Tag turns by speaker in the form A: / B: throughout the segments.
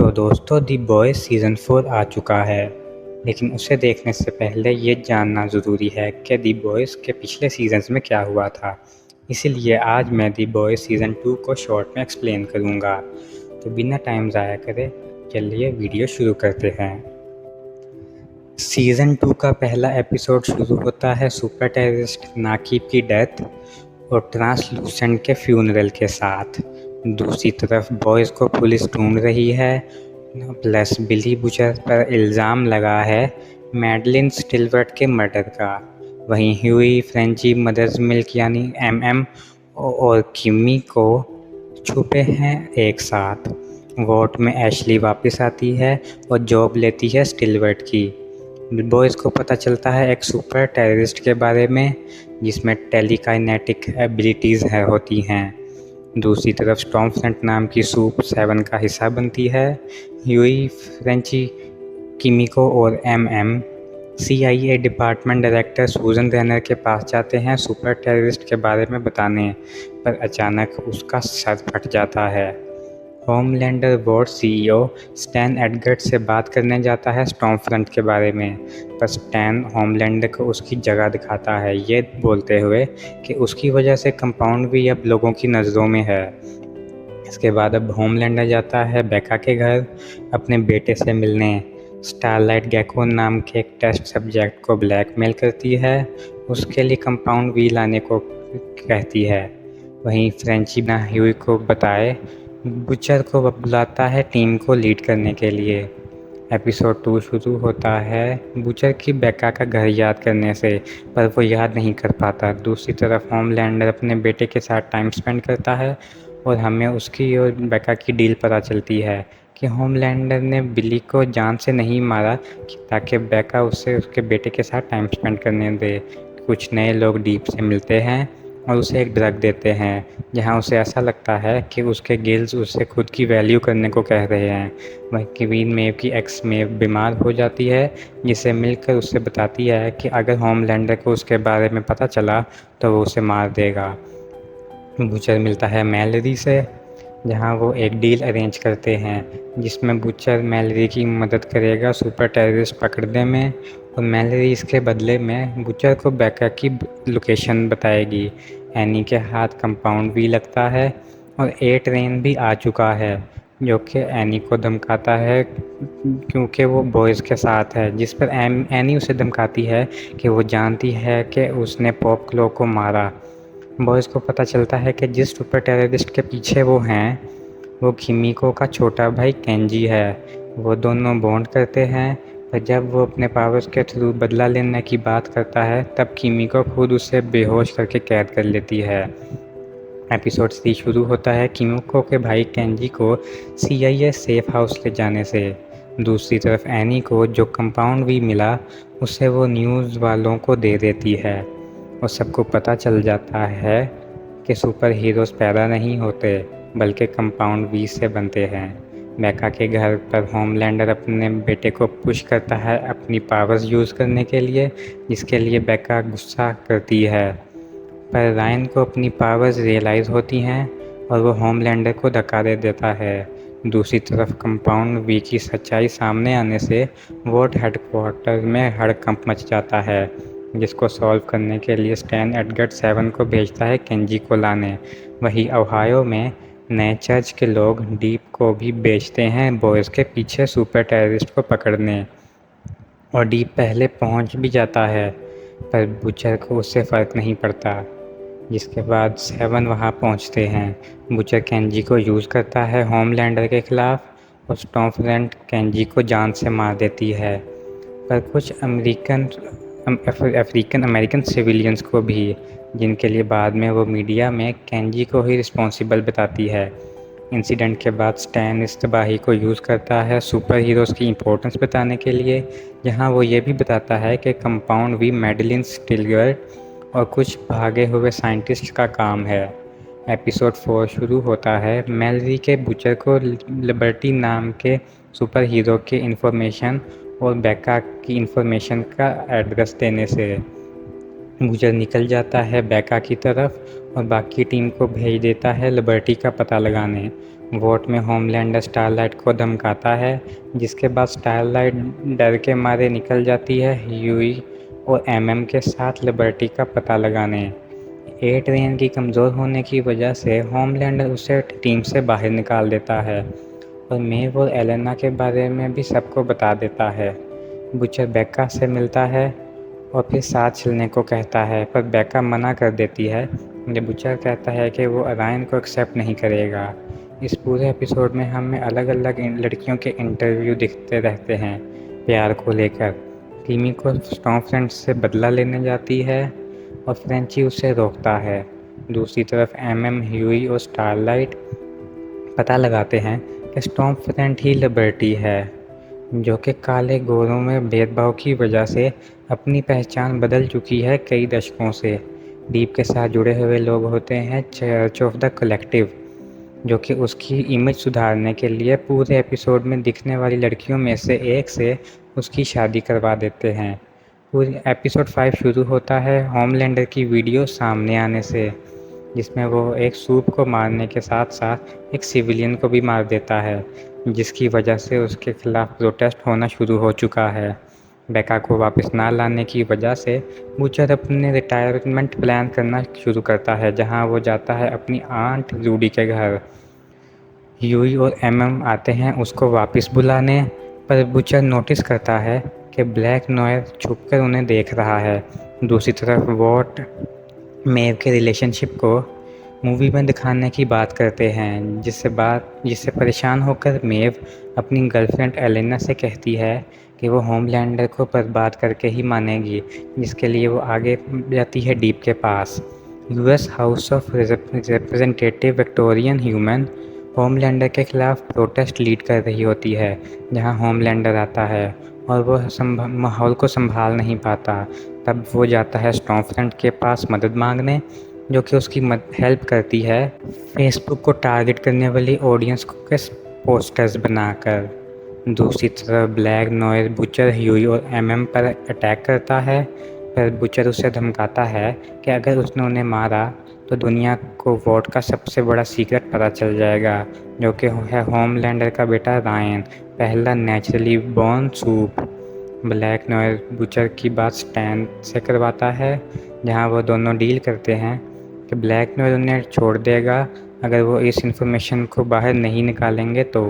A: तो दोस्तों दी boys season 4 आ चुका है, लेकिन उसे देखने से पहले ये जानना ज़रूरी है कि दी बॉयज़ के पिछले सीज़न्स में क्या हुआ था। इसीलिए आज मैं दी बॉयज़ सीज़न 2 को शॉर्ट में एक्सप्लेन करूँगा। तो बिना टाइम ज़ाया करे चलिए वीडियो शुरू करते हैं। सीज़न 2 का पहला एपिसोड शुरू होता है सुपर टेररिस्ट नाकिब की डेथ और ट्रांसलूसेंट के फ्यूनरल के साथ। दूसरी तरफ बॉयज़ को पुलिस ढूंढ रही है, प्लस बिली बुचर पर इल्ज़ाम लगा है मैडलिन स्टिलवर्ट के मर्डर का। वहीं ह्यूई, फ्रेंची, मदर्स मिल्क यानी MM और किमी को छुपे हैं एक साथ। वॉर्ड में एशली वापस आती है और जॉब लेती है स्टिलवर्ट की। बॉयज़ को पता चलता है एक सुपर टेररिस्ट के बारे में जिसमें टेलीकाइनेटिक एबिलिटीज़ होती हैं। दूसरी तरफ स्टॉर्मफ्रंट नाम की सूप 7 का हिस्सा बनती है। ह्यूई, फ्रेंची, किमिको और MM CIA डिपार्टमेंट डायरेक्टर सूजन रेनर के पास जाते हैं सुपर टेररिस्ट के बारे में बताने, पर अचानक उसका सर फट जाता है। होमलैंडर बोर्ड CEO स्टैन एडगर्ट से बात करने जाता है स्टॉर्मफ्रंट के बारे में, पर स्टैन होमलैंडर को उसकी जगह दिखाता है, ये बोलते हुए कि उसकी वजह से कंपाउंड भी अब लोगों की नज़रों में है। इसके बाद अब होमलैंडर जाता है बेका के घर अपने बेटे से मिलने। स्टारलाइट गेको नाम के एक टेस्ट सब्जेक्ट को ब्लैकमेल करती है, उसके लिए कंपाउंड वी लाने को कहती है। वहीं फ्रेंची ना ह्यूई को बताए बुचर को बुलाता है टीम को लीड करने के लिए। एपिसोड 2 शुरू होता है बुचर की बेका का घर याद करने से, पर वो याद नहीं कर पाता। दूसरी तरफ होमलैंडर अपने बेटे के साथ टाइम स्पेंड करता है और हमें उसकी और बेका की डील पता चलती है कि होमलैंडर ने बिली को जान से नहीं मारा ताकि बेका उससे उसके बेटे के साथ टाइम स्पेंड करने दे। कुछ नए लोग डीप से मिलते हैं और उसे एक ड्रग देते हैं जहां उसे ऐसा लगता है कि उसके गिल्स उससे खुद की वैल्यू करने को कह रहे हैं। वहीं क्वीन मेव की एक्स मेव बीमार हो जाती है, जिसे मिलकर उससे बताती है कि अगर होमलैंडर को उसके बारे में पता चला तो वो उसे मार देगा। बुचर मिलता है मैलरी से, जहां वो एक डील अरेंज करते हैं जिसमें बुचर मैलरी की मदद करेगा सुपर टेररिस्ट पकड़ने में, और मैलरी इसके बदले में बुचर को बेका की लोकेशन बताएगी। एनी के हाथ कंपाउंड भी लगता है और ए ट्रेन भी आ चुका है जो कि एनी को धमकाता है क्योंकि वो बॉयज़ के साथ है, जिस पर एनी उसे धमकाती है कि वो जानती है कि उसने पॉप क्लो को मारा। बॉयज़ को पता चलता है कि जिस सुपर टेररिस्ट के पीछे वो हैं वो किमिको का छोटा भाई केंजी है। वो दोनों बॉन्ड करते हैं, पर जब वो अपने पावर्स के थ्रू बदला लेने की बात करता है तब किमिको खुद उसे बेहोश करके कैद कर लेती है। एपिसोड 3 शुरू होता है किमिको के भाई केंजी को CIA सेफ हाउस ले जाने से। दूसरी तरफ एनी को जो कंपाउंड भी मिला उसे वो न्यूज़ वालों को दे देती है और सबको पता चल जाता है कि सुपर हीरोज़ पैदा नहीं होते बल्कि कंपाउंड वी से बनते हैं। बेका के घर पर होमलैंडर अपने बेटे को पुश करता है अपनी पावर्स यूज़ करने के लिए, जिसके लिए बेका गुस्सा करती है, पर रायन को अपनी पावर्स रियलाइज़ होती हैं और वो होमलैंडर को धक्का दे देता है। दूसरी तरफ कंपाउंड वी की सच्चाई सामने आने से वॉर्ड हेडक्वार्टर में हड़कंप मच जाता है, जिसको सॉल्व करने के लिए स्टैन एडगर्ट 7 को भेजता है केंजी को लाने। वहीं ओहायो में नए चर्च के लोग डीप को भी भेजते हैं बॉयज़ के पीछे सुपर टेररिस्ट को पकड़ने, और डीप पहले पहुंच भी जाता है पर बुचर को उससे फ़र्क नहीं पड़ता। जिसके बाद 7 वहां पहुंचते हैं। बुचर केंजी को यूज़ करता है होमलैंडर के ख़िलाफ़ और स्टॉर्मफ्रंट केंजी को जान से मार देती है, पर कुछ अफ्रीकन अमेरिकन सिविलियंस को भी, जिनके लिए बाद में वो मीडिया में केंजी को ही रिस्पॉन्सिबल बताती है। इंसिडेंट के बाद स्टैन इस तबाही को यूज़ करता है सुपर हीरोज़ की इम्पोर्टेंस बताने के लिए, जहां वो ये भी बताता है कि कंपाउंड वी मैडलिन स्टिलवर्ट और कुछ भागे हुए साइंटिस्ट का काम है। एपिसोड 4 शुरू होता है मैलरी के बुचर को लिबर्टी नाम के सुपर हीरो के इन्फॉर्मेशन और बेका की इन्फॉर्मेशन का एड्रेस देने से। बुचर निकल जाता है बेका की तरफ और बाकी टीम को भेज देता है लिबर्टी का पता लगाने। वोट में होमलैंडर स्टारलाइट को धमकाता है, जिसके बाद स्टारलाइट डर के मारे निकल जाती है ह्यूई और एमएम के साथ लिबर्टी का पता लगाने। एड्रियन की कमज़ोर होने की वजह से होमलैंडर उसे टीम से बाहर निकाल देता है और मेव और एलेना के बारे में भी सबको बता देता है। बुचर बेका से मिलता है और फिर साथ चलने को कहता है, पर बेका मना कर देती है जब बुचर कहता है कि वो अरायन को एक्सेप्ट नहीं करेगा। इस पूरे एपिसोड में हमें अलग अलग लड़कियों के इंटरव्यू दिखते रहते हैं प्यार को लेकर। टीमी को स्टॉर्मफ्रंट से बदला लेने जाती है और फ्रेंची उसे रोकता है। दूसरी तरफ एमएम, ह्यूई और स्टारलाइट पता लगाते हैं कि स्टॉर्मफ्रंट ही लिबर्टी है, जो कि काले गोरों में भेदभाव की वजह से अपनी पहचान बदल चुकी है कई दशकों से। डीप के साथ जुड़े हुए लोग होते हैं चर्च ऑफ द कलेक्टिव, जो कि उसकी इमेज सुधारने के लिए पूरे एपिसोड में दिखने वाली लड़कियों में से एक से उसकी शादी करवा देते हैं। पूरी एपिसोड 5 शुरू होता है होमलैंडर की वीडियो सामने आने से, जिसमें वो एक सूप को मारने के साथ साथ एक सिविलियन को भी मार देता है, जिसकी वजह से उसके खिलाफ प्रोटेस्ट होना शुरू हो चुका है। बेका को वापस ना लाने की वजह से बूचर अपने रिटायरमेंट प्लान करना शुरू करता है, जहां वो जाता है अपनी आंट जूडी के घर। ह्यूई और एमएम आते हैं उसको वापस बुलाने, पर बूचर नोटिस करता है कि ब्लैक नॉयर छुपकर उन्हें देख रहा है। दूसरी तरफ वॉट मेव के रिलेशनशिप को मूवी में दिखाने की बात करते हैं, जिससे परेशान होकर मेव अपनी गर्लफ्रेंड एलेना से कहती है कि वो होमलैंडर को बर्बाद करके ही मानेगी, जिसके लिए वो आगे जाती है डीप के पास। US house of representative Victorian human homelander के खिलाफ प्रोटेस्ट लीड कर रही होती है, जहां होमलैंडर आता है और वो माहौल को संभाल नहीं पाता। तब वो जाता है स्टॉर्मफ्रंट के पास मदद मांगने, जो कि उसकी हेल्प करती है फेसबुक को टारगेट करने वाली ऑडियंस के पोस्टर्स बनाकर। दूसरी तरफ ब्लैक नॉयर बुचर, ह्यूई और एमएम पर अटैक करता है, पर बुचर उसे धमकाता है कि अगर उसने उन्हें मारा तो दुनिया को वॉट का सबसे बड़ा सीक्रेट पता चल जाएगा, जो कि है होमलैंडर का बेटा रायन, पहला naturally born supe. Black noir butcher की बात स्टैन से करवाता है, जहां वो दोनों डील करते हैं कि ब्लैक नॉयर उन्हें छोड़ देगा अगर वो इस इन्फॉर्मेशन को बाहर नहीं निकालेंगे तो।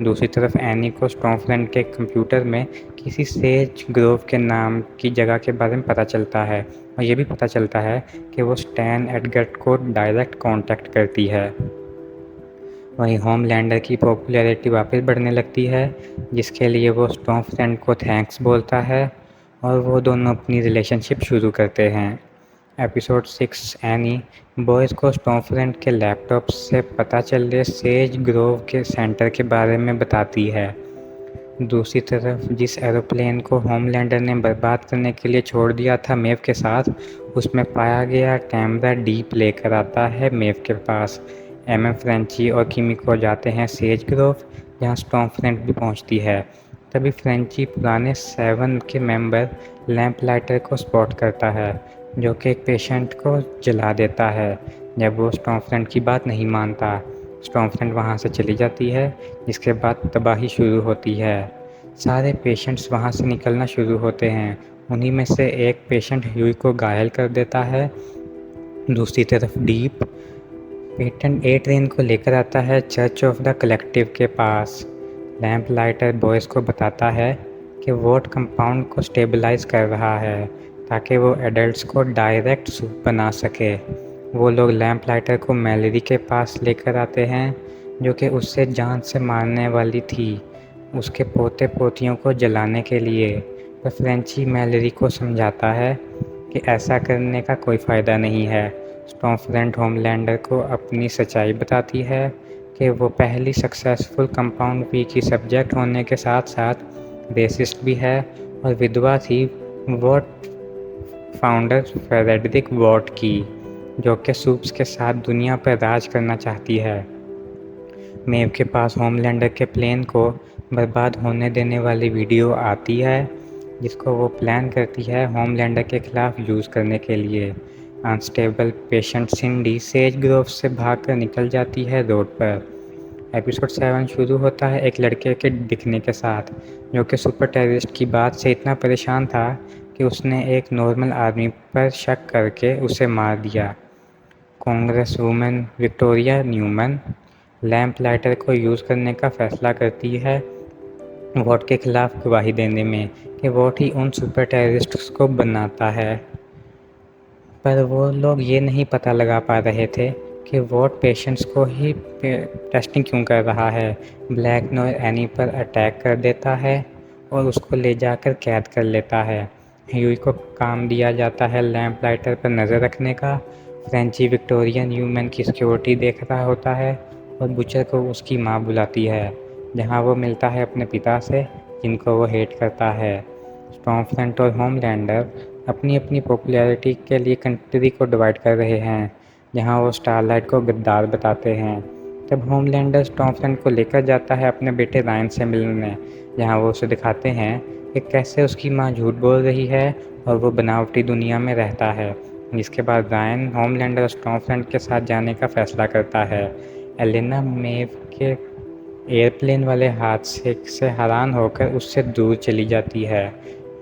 A: दूसरी तरफ एनी को स्टॉर्मफ्रंट के कंप्यूटर में किसी सेज ग्रोव के नाम की जगह के बारे में पता चलता है, और ये भी पता चलता है कि वो स्टैन एडगर्ट को डायरेक्ट कांटेक्ट करती है। वहीं होमलैंडर की पॉपुलैरिटी वापस बढ़ने लगती है, जिसके लिए वो स्टॉर्मफ्रंट को थैंक्स बोलता है और वो दोनों अपनी रिलेशनशिप शुरू करते हैं। एपिसोड 6 एनी बॉयज़ को स्टॉर्मफ्रंट के लैपटॉप से पता चले सेज ग्रोव के सेंटर के बारे में बताती है। दूसरी तरफ जिस एरोप्लेन को होमलैंडर ने बर्बाद करने के लिए छोड़ दिया था मेव के साथ, उसमें पाया गया कैमरा डीप लेकर आता है मेव के पास। एमएम, फ्रेंची और किमिको जाते हैं सेज ग्रोव, जहां स्टॉर्मफ्रंट भी पहुंचती है। तभी फ्रेंची पुराने 7 के मेंबर लैंप लाइटर को स्पॉट करता है, जो कि एक पेशेंट को जला देता है जब वो स्टॉर्मफ्रंट की बात नहीं मानता। स्टॉर्मफ्रंट वहाँ से चली जाती है, जिसके बाद तबाही शुरू होती है। सारे पेशेंट्स वहाँ से निकलना शुरू होते हैं। उन्हीं में से एक पेशेंट ह्यूई को घायल कर देता है। दूसरी तरफ डीप पेटेंट ए ट्रेन को लेकर आता है चर्च ऑफ द कलेक्टिव के पास। लैंप लाइटर बॉयज़ को बताता है कि वॉट कंपाउंड को स्टेबलाइज कर रहा है ताकि वो एडल्ट्स को डायरेक्ट सूप बना सके। वो लोग लैंप लाइटर को मैलरी के पास लेकर आते हैं, जो कि उससे जान से मारने वाली थी, उसके पोते पोतियों को जलाने के लिए। पर फ्रेंची मैलरी को समझाता है कि ऐसा करने का कोई फ़ायदा नहीं है। स्टॉर्मफ्रंट होमलैंडर को अपनी सच्चाई बताती है कि वो पहली सक्सेसफुल कंपाउंड पी की सब्जेक्ट होने के साथ साथ रेसिस्ट भी है और विधवा थी वॉट फाउंडर फ्रेडरिक वॉट की, जो कि सूप्स के साथ दुनिया पर राज करना चाहती है। मेव के पास होमलैंडर के प्लेन को बर्बाद होने देने वाली वीडियो आती है, जिसको वो प्लान करती है होमलैंडर के खिलाफ यूज़ करने के लिए। अनस्टेबल पेशेंट सिंडी सेज ग्रोव से भागकर निकल जाती है रोड पर। एपिसोड 7 शुरू होता है एक लड़के के दिखने के साथ, जो कि सुपर टेररिस्ट की बात से इतना परेशान था कि उसने एक नॉर्मल आदमी पर शक करके उसे मार दिया। Congresswoman Victoria Neuman lamp lighter को यूज़ करने का फैसला करती है वोट के खिलाफ गवाही देने में कि वोट ही उन सुपर टेररिस्ट्स को बनाता है। पर वो लोग ये नहीं पता लगा पा रहे थे कि वोट पेशेंट्स को ही टेस्टिंग क्यों कर रहा है। ब्लैक नॉयर एनी पर अटैक कर देता है और उसको ले जाकर कैद कर लेता है। ह्यूई को काम दिया जाता है लैंप लाइटर पर नज़र रखने का। फ्रेंची विक्टोरिया न्यूमैन की सिक्योरिटी देख रहा होता है और बुचर को उसकी माँ बुलाती है, जहाँ वो मिलता है अपने पिता से, जिनको वो हेट करता है। स्टॉर्मफ्रंट और होमलैंडर अपनी अपनी पॉपुलैरिटी के लिए कंट्री को डिवाइड कर रहे हैं, जहां वो स्टारलाइट को गद्दार बताते हैं। तब होमलैंडर स्टॉर्मफ्रंट को लेकर जाता है अपने बेटे रायन से मिलने, जहां वो उसे दिखाते हैं कि कैसे उसकी माँ झूठ बोल रही है और वो बनावटी दुनिया में रहता है। जिसके बाद रायन होमलैंडर और स्टॉर्मफ्रंट के साथ जाने का फैसला करता है। एलेना मेव के एयरप्लेन वाले हादसे से हैरान होकर उससे दूर चली जाती है।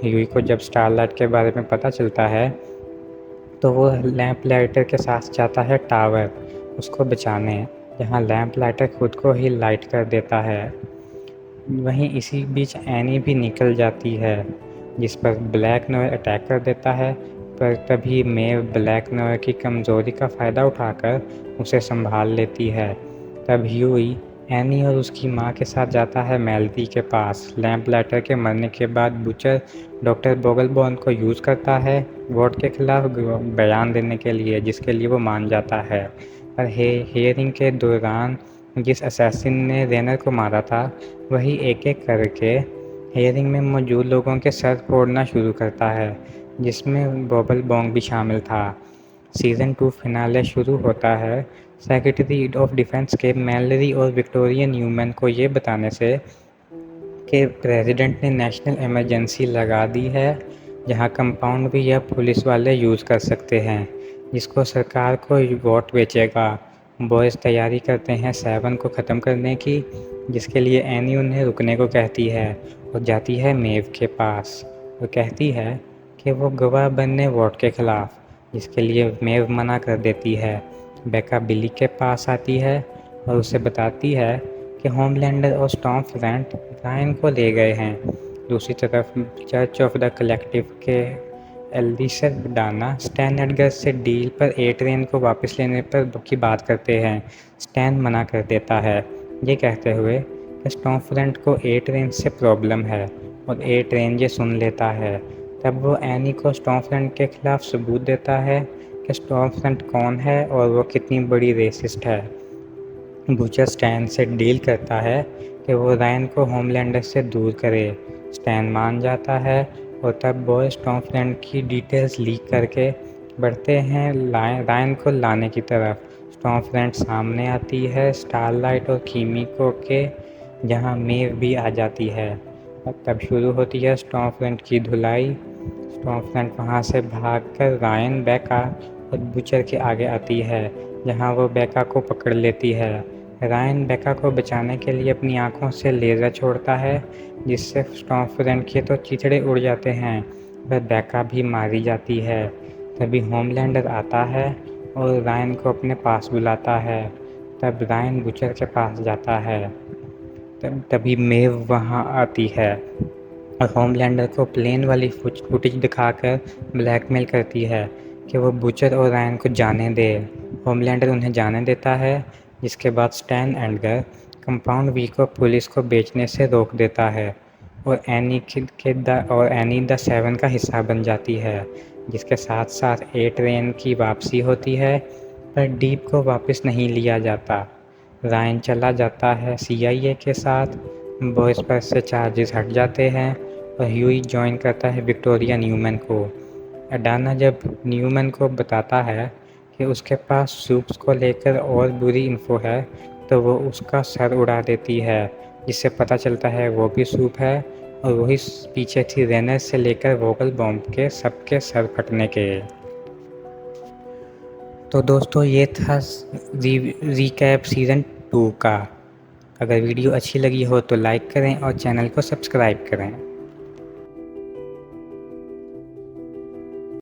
A: ह्यूई को जब स्टारलाइट के बारे में पता चलता है तो वो लैंप लाइटर के साथ जाता है टावर उसको बचाने, जहाँ लैंप लाइटर खुद को ही लाइट कर देता है। वहीं इसी बीच एनी भी निकल जाती है, जिस पर ब्लैक नॉयर अटैक कर देता है। पर तभी मेव ब्लैक नॉयर की कमज़ोरी का फ़ायदा उठाकर उसे संभाल लेती है। तब ह्यूई एनी और उसकी माँ के साथ जाता है मेल्ती के पास। लैंप लाइटर के मरने के बाद बुचर डॉक्टर बोगलबॉर्न को यूज़ करता है वोट के खिलाफ बयान देने के लिए, जिसके लिए वो मान जाता है। पर हियरिंग के दौरान जिस असैसिन ने रेनर को मारा था, वही एक एक करके हियरिंग में मौजूद लोगों के सर फोड़ना शुरू करता है, जिसमें बॉबल बॉन्ग भी शामिल था। सीज़न 2 फिनाले शुरू होता है सेक्रेटरी ऑफ डिफेंस के मैलरी और विक्टोरिया न्यूमैन को ये बताने से कि प्रेसिडेंट ने नेशनल इमरजेंसी लगा दी है, जहां कंपाउंड भी या पुलिस वाले यूज़ कर सकते हैं, जिसको सरकार को वोट बेचेगा। बॉयज़ तैयारी करते हैं 7 को ख़त्म करने की, जिसके लिए एनी उन्हें रुकने को कहती है और जाती है मेव के पास और कहती है कि वो गवाह बनने वोट के ख़िलाफ़, जिसके लिए मेव मना कर देती है। बेका बिली के पास आती है और उसे बताती है कि होमलैंडर और स्टॉर्मफ्रंट रायन को ले गए हैं। दूसरी तरफ चर्च ऑफ द कलेक्टिव के एलिसर डाना स्टैन एडगर से डील पर ए ट्रेन को वापस लेने पर की बात करते हैं। स्टैन मना कर देता है, ये कहते हुए कि स्टॉर्मफ्रंट को ए ट्रेन से प्रॉब्लम है और ए ट्रेन ये सुन लेता है। तब वो एनी को स्टॉर्मफ्रंट के खिलाफ सबूत देता है कि स्टॉर्मफ्रंट कौन है और वो कितनी बड़ी रेसिस्ट है। बुचर स्टैन से डील करता है कि वो रायन को होमलैंडर से दूर करे। स्टैन मान जाता है और तब बॉय स्टॉर्मफ्रंट की डिटेल्स लीक करके बढ़ते हैं रायन को लाने की तरफ। स्टॉर्मफ्रंट सामने आती है स्टारलाइट और कीमिको के, जहां मेव भी आ जाती है और तब शुरू होती है स्टॉर्मफ्रंट की धुलाई। स्टॉर्मफ्रंट वहां से भागकर रायन, बेका और बुचर के आगे आती है, जहां वो बेका को पकड़ लेती है। रायन बेका को बचाने के लिए अपनी आंखों से लेज़र छोड़ता है, जिससे स्टॉर्मफ्रंट के तो चिथड़े उड़ जाते हैं, पर बेका भी मारी जाती है। तभी होमलैंडर आता है और रायन को अपने पास बुलाता है। तब रायन बुचर के पास जाता है। तभी मेव वहां आती है और होमलैंडर को प्लेन वाली फुटेज दिखाकर ब्लैकमेल करती है कि वो बुचर और रायन को जाने दे। होमलैंडर उन्हें जाने देता है, जिसके बाद स्टैन एडगर कंपाउंड वी को पुलिस को बेचने से रोक देता है और एनी द 7 का हिस्सा बन जाती है, जिसके साथ साथ ए ट्रेन की वापसी होती है, पर डीप को वापस नहीं लिया जाता। रायन चला जाता है CIA के साथ, बॉयज़ पर से चार्जेस हट जाते हैं और ह्यूई ज्वाइन करता है विक्टोरिया न्यूमैन को। अडाना जब न्यूमैन को बताता है कि उसके पास सूप्स को लेकर और बुरी इन्फो है, तो वो उसका सर उड़ा देती है, जिससे पता चलता है वो भी सूप है और वही पीछे थी रेनर से लेकर वोगल बॉम्ब के सबके सर फटने के। तो दोस्तों ये था रिकैप सीज़न 2 का। अगर वीडियो अच्छी लगी हो तो लाइक करें और चैनल को सब्सक्राइब करें।